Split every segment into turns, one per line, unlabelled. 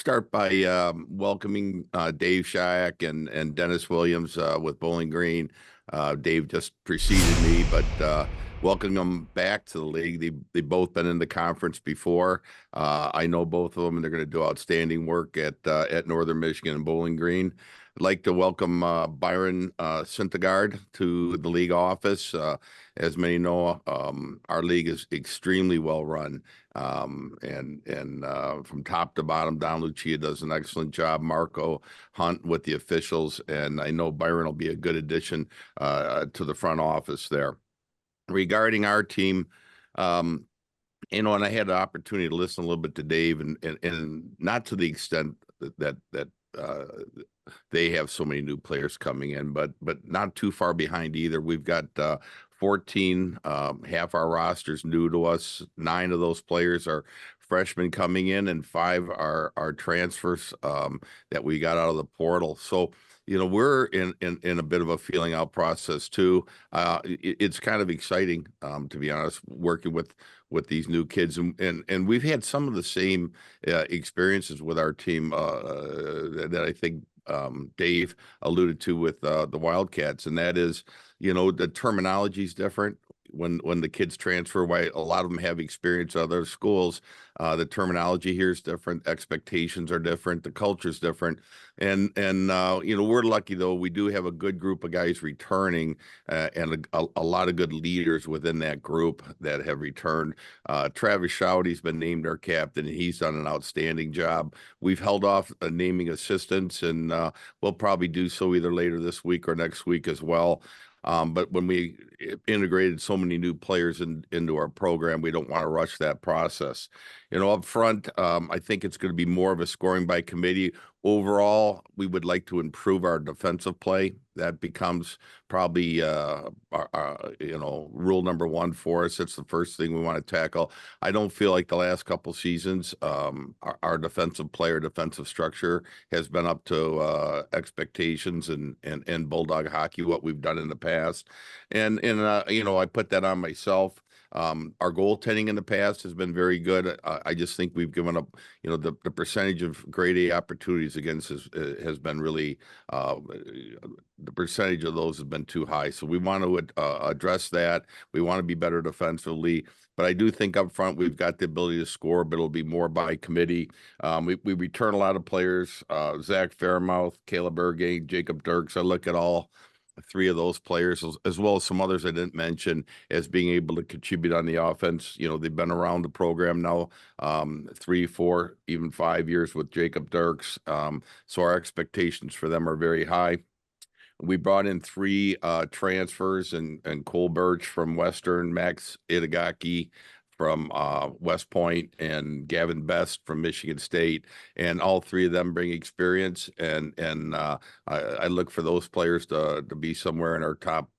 start by welcoming Dave Shayak and Dennis Williams with Bowling Green. Dave just preceded me, but welcoming them back to the league. They've both been in the conference before. I know both of them, and they're going to do outstanding work at Northern Michigan and Bowling Green. I'd like to welcome Byron Syndergaard to the league office. As many know, our league is extremely well run. And from top to bottom, Don Lucia does an excellent job. Marco Hunt with the officials, and I know Byron will be a good addition to the front office there. Regarding our team, and I had the opportunity to listen a little bit to Dave, and not to the extent that they have so many new players coming in, but not too far behind either. We've got 14, half our roster's new to us. 9 of those players are freshmen coming in, and 5 are transfers that we got out of the portal. So, we're in a bit of a feeling out process too. It's kind of exciting, to be honest, working with these new kids, and we've had some of the same experiences with our team that I think Dave alluded to with the Wildcats, and that is, the terminology is different when the kids transfer. Why a lot of them have experience at other schools. The terminology here is different. Expectations are different. The culture is different. And we're lucky, though. We do have a good group of guys returning and a lot of good leaders within that group that have returned. Travis Shouty's been named our captain, and he's done an outstanding job. We've held off naming assistants, and we'll probably do so either later this week or next week as well. But when we integrated so many new players into our program, we don't want to rush that process. Up front, I think it's going to be more of a scoring by committee. Overall, we would like to improve our defensive play. That becomes probably, rule number 1 for us. It's the first thing we want to tackle. I don't feel like the last couple seasons, our defensive player, defensive structure has been up to expectations and Bulldog hockey, what we've done in the past. And I put that on myself. Our goaltending in the past has been very good. I just think we've given up, the percentage of grade A opportunities against us has been really, the percentage of those has been too high. So we want to address that. We want to be better defensively. But I do think up front we've got the ability to score, but it'll be more by committee. We return a lot of players, Zach Fairmouth, Caleb Ergay, Jacob Dirks. I look at all 3 of those players, as well as some others I didn't mention, as being able to contribute on the offense. They've been around the program now 3, 4, even 5 years with Jacob Dirks. So our expectations for them are very high. We brought in 3 transfers, and Cole Birch from Western, Max Itagaki from West Point, and Gavin Best from Michigan State, and all 3 of them bring experience. And I look for those players to be somewhere in our top,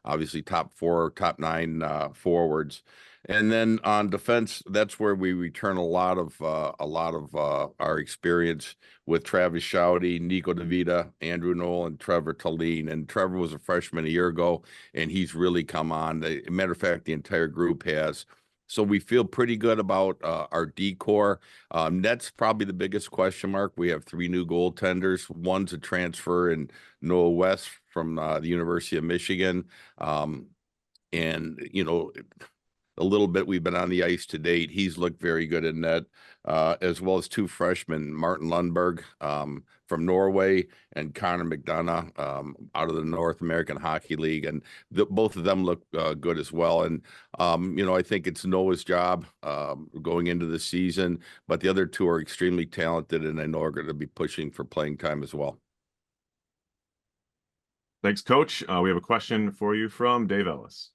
obviously top 4, top 9 forwards. And then on defense, that's where we return a lot of our experience with Travis Shouty, Nico DeVita, Andrew Knoll, and Trevor Talene. And Trevor was a freshman a year ago, and he's really come on. As a matter of fact, the entire group has. So we feel pretty good about our D-core. That's probably the biggest question mark. We have 3 new goaltenders. One's a transfer in Noah West from the University of Michigan. And, a little bit we've been on the ice to date. He's looked very good in net, as well as 2 freshmen, Martin Lundberg from Norway and Connor McDonough out of the North American Hockey League. And both of them look good as well. And, I think it's Noah's job going into the season, but the other 2 are extremely talented, and I know are going to be pushing for playing time as well.
Thanks, Coach. We have a question for you from Dave Ellis.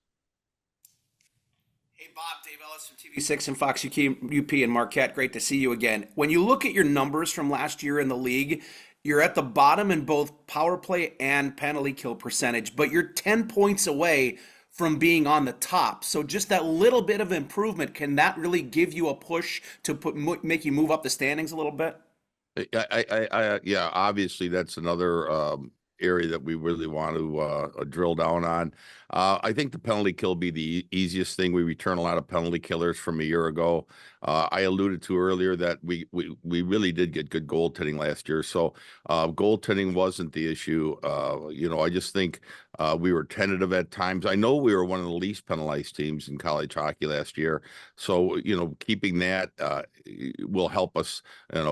Hey, Bob, Dave Ellis from TV6 and Fox UP and Marquette. Great to see you again. When you look at your numbers from last year in the league, you're at the bottom in both power play and penalty kill percentage, but you're 10 points away from being on the top. So just that little bit of improvement, can that really give you a push to make you move up the standings a little bit?
Yeah, obviously that's another area that we really want to drill down on. I think the penalty kill be the easiest thing. We return a lot of penalty killers from a year ago. I alluded to earlier that we really did get good goaltending last year. So goaltending wasn't the issue. I just think we were tentative at times. I know we were one of the least penalized teams in college hockey last year. So, keeping that will help us,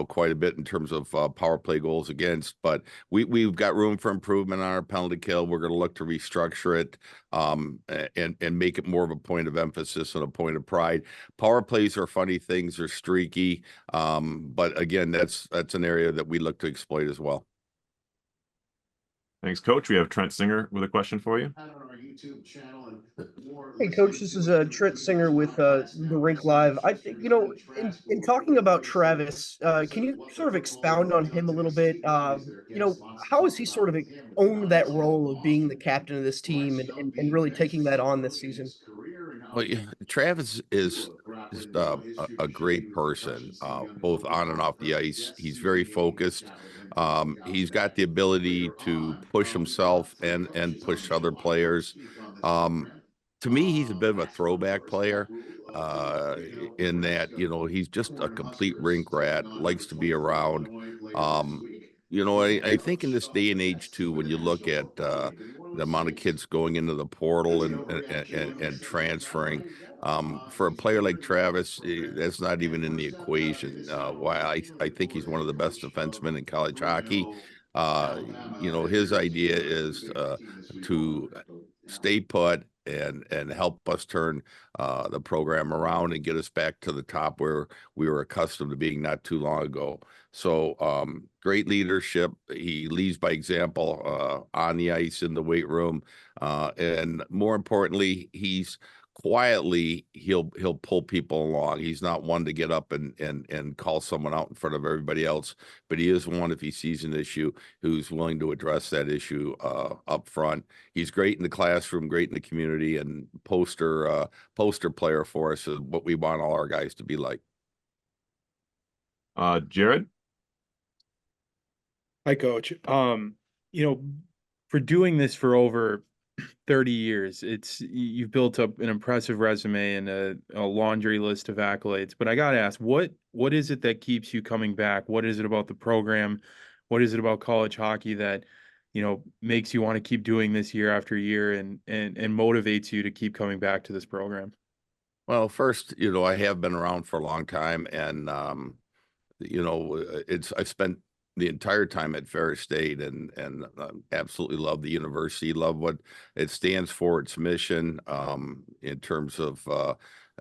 quite a bit in terms of power play goals against. But we've got room for improvement on our penalty kill. We're going to look to restructure it and make it more of a point of emphasis and a point of pride. Power plays are funny things, they're streaky. But again, that's an area that we look to exploit as well.
Thanks, Coach. We have Trent Singer with a question for you.
Hey, Coach, this is Trent Singer with the Rink Live. I think, in talking about Travis, can you sort of expound on him a little bit? How has he sort of owned that role of being the captain of this team and really taking that on this season?
Well, yeah, Travis is just a great person, both on and off the ice. He's very focused. He's got the ability to push himself and push other players. Um, to me, he's a bit of a throwback player in that, he's just a complete rink rat, likes to be around. I think in this day and age too, when you look at the amount of kids going into the portal and transferring, for a player like Travis, that's not even in the equation. Why I think he's one of the best defensemen in college hockey. His idea is to stay put and help us turn the program around and get us back to the top where we were accustomed to being not too long ago. So great leadership. He leads by example on the ice, in the weight room, and more importantly, he'll pull people along. He's not one to get up and call someone out in front of everybody else, but he is one, if he sees an issue, who's willing to address that issue up front. He's great in the classroom, great in the community, and poster player for us is what we want all our guys to be like.
Jared?
Hi, Coach. For doing this for over 30 years, you've built up an impressive resume and a laundry list of accolades. But I got to ask, what is it that keeps you coming back? What is it about the program? What is it about college hockey that, makes you want to keep doing this year after year and motivates you to keep coming back to this program?
Well, first, I have been around for a long time, and I spent the entire time at Ferris State and absolutely love the university, love what it stands for, its mission, in terms of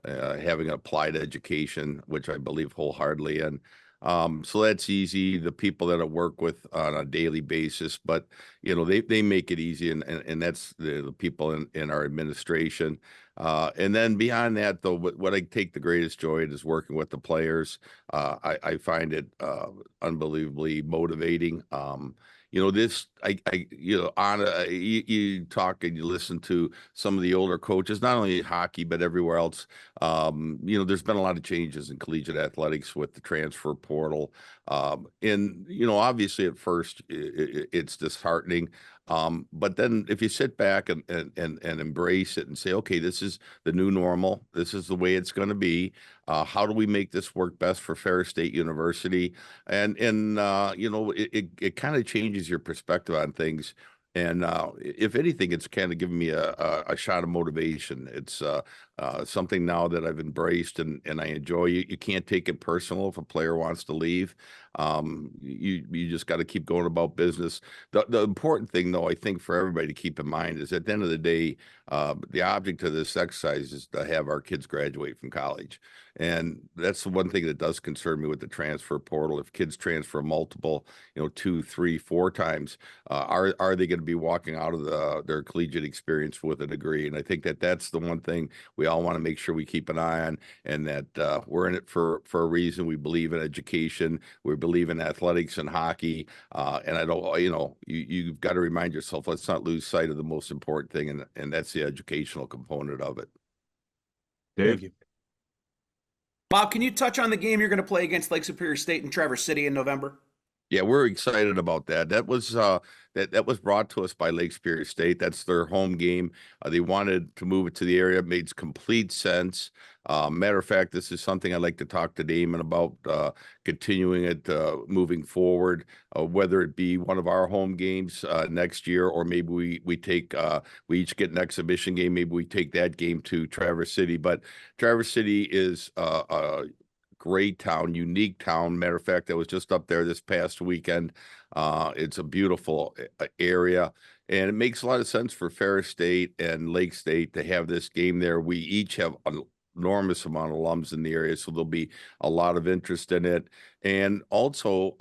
having applied education, which I believe wholeheartedly in. So that's easy. The people that I work with on a daily basis, but they make it easy, and that's the people in our administration. And then beyond that, though, what I take the greatest joy in is working with the players. I find it unbelievably motivating. You talk and you listen to some of the older coaches, not only hockey, but everywhere else. There's been a lot of changes in collegiate athletics with the transfer portal. Obviously at first it's disheartening. But then if you sit back and embrace it and say, okay, this is the new normal. This is the way it's going to be. How do we make this work best for Ferris State University? And it kind of changes your perspective on things. And if anything, it's kind of given me a shot of motivation. It's something now that I've embraced and I enjoy. You can't take it personal if a player wants to leave. You just got to keep going about business. The important thing, though, I think for everybody to keep in mind is at the end of the day, the object of this exercise is to have our kids graduate from college. And that's the one thing that does concern me with the transfer portal. If kids transfer multiple, 2, 3, 4 times, are they going to be walking out of their collegiate experience with a degree? And I think that's the one thing we all want to make sure we keep an eye on, and that we're in it for a reason. We believe in education. We believe in athletics and hockey. And I don't, you've got to remind yourself, let's not lose sight of the most important thing, and that's the educational component of it.
Dave?
Thank you.
Bob, can you touch on the game you're going to play against Lake Superior State in Traverse City in November?
Yeah, we're excited about that. That was brought to us by Lake Superior State. That's their home game. They wanted to move it to the area. It made complete sense. Matter of fact, this is something I'd like to talk to Damon about, continuing it, moving forward, whether it be one of our home games next year, or maybe we take we each get an exhibition game. Maybe we take that game to Traverse City. But Traverse City is great town, unique town. Matter of fact, I was just up there this past weekend. It's a beautiful area, and it makes a lot of sense for Ferris State and Lake State to have this game there. We each have an enormous amount of alums in the area, so there'll be a lot of interest in it. And also,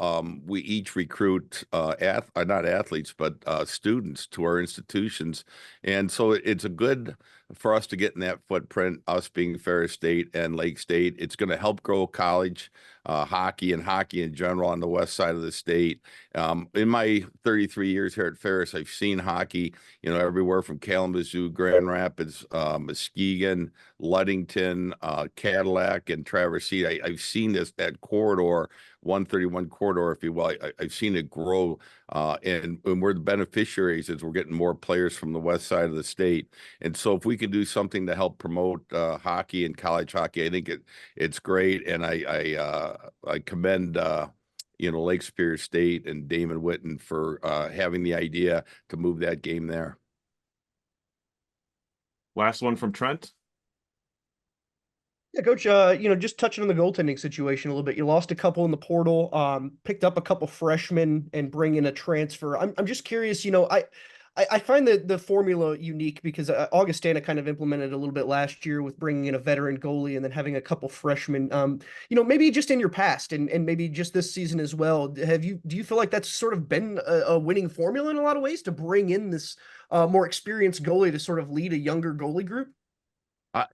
we each recruit not athletes, but students to our institutions, and so it's a good for us to get in that footprint, us being Ferris State and Lake State. It's going to help grow college hockey and hockey in general on the west side of the state. In my 33 years here at Ferris, I've seen hockey, everywhere from Kalamazoo, Grand Rapids, Muskegon, Ludington, Cadillac, and Traverse City. I've seen that corridor, 131 corridor, if you will. I've seen it grow, and we're the beneficiaries as we're getting more players from the west side of the state. And so if we can do something to help promote hockey and college hockey, I think it's great. And I commend Lake Superior State and Damon Witten for having the idea to move that game there.
Last one from Trent.
Yeah, Coach, just touching on the goaltending situation a little bit. You lost a couple in the portal, picked up a couple freshmen and bring in a transfer. I'm just curious, I find the formula unique because Augustana kind of implemented a little bit last year with bringing in a veteran goalie and then having a couple freshmen. Maybe just in your past and maybe just this season as well. Do you feel like that's sort of been a winning formula in a lot of ways to bring in this more experienced goalie to sort of lead a younger goalie group?
I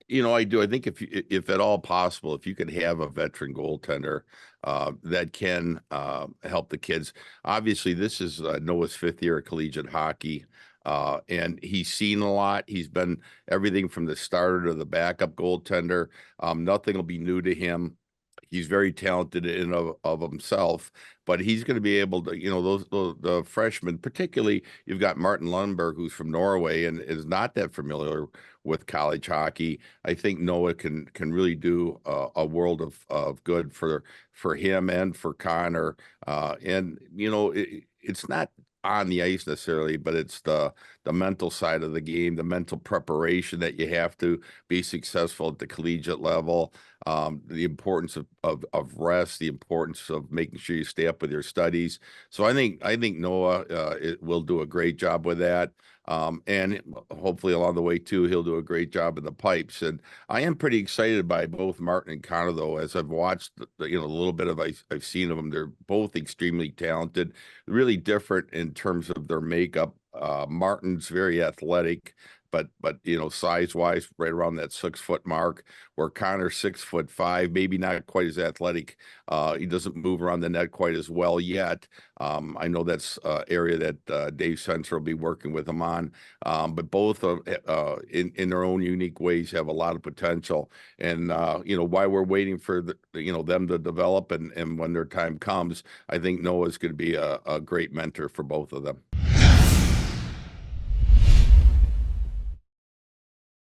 do. I think if at all possible, if you could have a veteran goaltender that can help the kids. Obviously, this is Noah's 5th year of collegiate hockey, and he's seen a lot. He's been everything from the starter to the backup goaltender. Nothing will be new to him. He's very talented in of himself, but he's going to be able to, the freshmen, particularly you've got Martin Lundberg, who's from Norway and is not that familiar with college hockey. I think Noah can really do a world of good for him and for Connor. It's not on the ice necessarily, but it's the mental side of the game, the mental preparation that you have to be successful at the collegiate level, the importance of rest, the importance of making sure you stay up with your studies. So I think Noah will do a great job with that. And hopefully along the way too, he'll do a great job in the pipes. And I am pretty excited by both Martin and Connor, though, as I've watched, a little bit of I've seen of them. They're both extremely talented, really different in terms of their makeup. Martin's very athletic, but size wise, right around that 6 foot mark, where Connor's 6'5", maybe not quite as athletic. He doesn't move around the net quite as well yet. I know that's area that Dave Sensor will be working with him on. But both in their own unique ways have a lot of potential. And while we're waiting for them to develop and when their time comes, I think Noah's going to be a great mentor for both of them.